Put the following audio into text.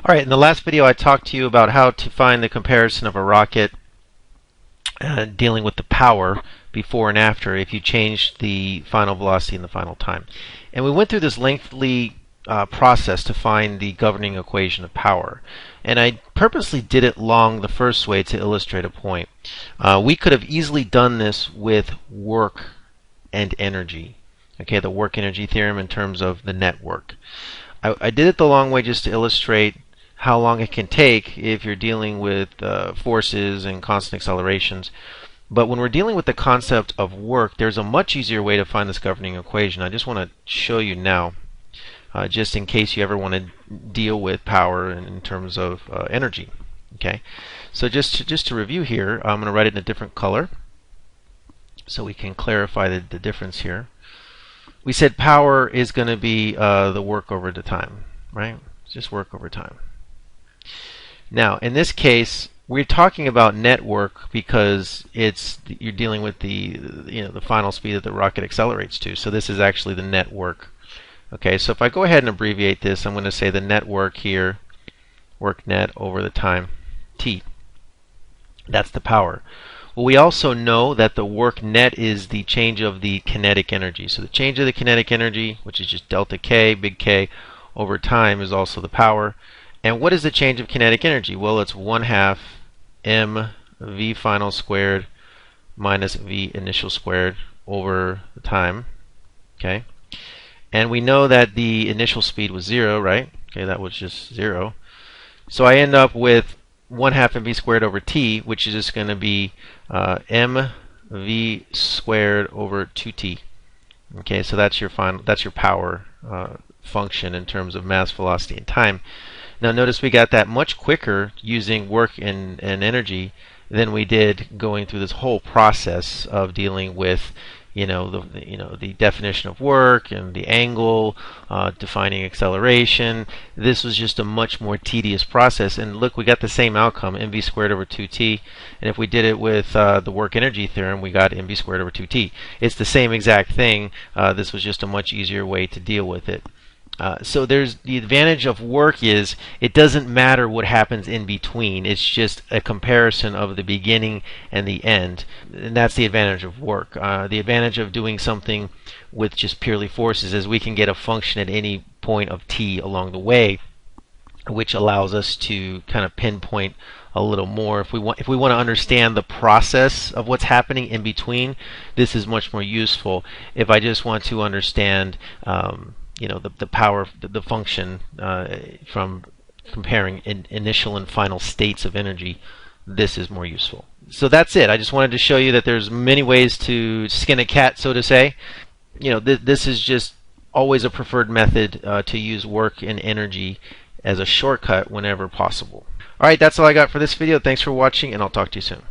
Alright, in the last video I talked to you about how to find the comparison of a rocket dealing with the power before and after if you change the final velocity and the final time. And we went through this lengthy process to find the governing equation of power. And I purposely did it long the first way to illustrate a point. We could have easily done this with work and energy. Okay, the work energy theorem in terms of the network. I did it the long way just to illustrate how long it can take if you're dealing with forces and constant accelerations. But when we're dealing with the concept of work, there's a much easier way to find this governing equation. I just want to show you now, just in case you ever want to deal with power in terms of energy. Okay, so just to review here, I'm going to write it in a different color so we can clarify the difference here. We said power is going to be the work over the time, right? It's just work over time. Now, in this case, we're talking about network because you're dealing with the final speed that the rocket accelerates to. So this is actually the network. Okay, so if I go ahead and abbreviate this, I'm going to say the network here, work net over the time t. That's the power. Well, we also know that the work net is the change of the kinetic energy. So the change of the kinetic energy, which is just delta K, big K, over time is also the power. And what is the change of kinetic energy? Well, it's 1/2 mv final squared minus v initial squared over the time. Okay, and we know that the initial speed was 0, right? Okay, that was just 0. So I end up with 1/2 mv squared over t, which is just going to be mv squared over 2t. Okay, so that's your power function in terms of mass, velocity, and time. Now notice we got that much quicker using work and energy than we did going through this whole process of dealing with the definition of work and the angle, defining acceleration. This was just a much more tedious process. And look, we got the same outcome, mv squared over 2t. And if we did it with the work energy theorem, we got mv squared over 2t. It's the same exact thing. This was just a much easier way to deal with it. So there's the advantage of work is it doesn't matter what happens in between. It's just a comparison of the beginning and the end, and that's the advantage of work. The advantage of doing something with just purely forces is we can get a function at any point of t along the way, which allows us to kind of pinpoint a little more. If we want to understand the process of what's happening in between, this is much more useful. If I just want to understand the power, the function from comparing initial and final states of energy, this is more useful. So that's it. I just wanted to show you that there's many ways to skin a cat, so to say. This is just always a preferred method to use work and energy as a shortcut whenever possible. Alright, that's all I got for this video. Thanks for watching, and I'll talk to you soon.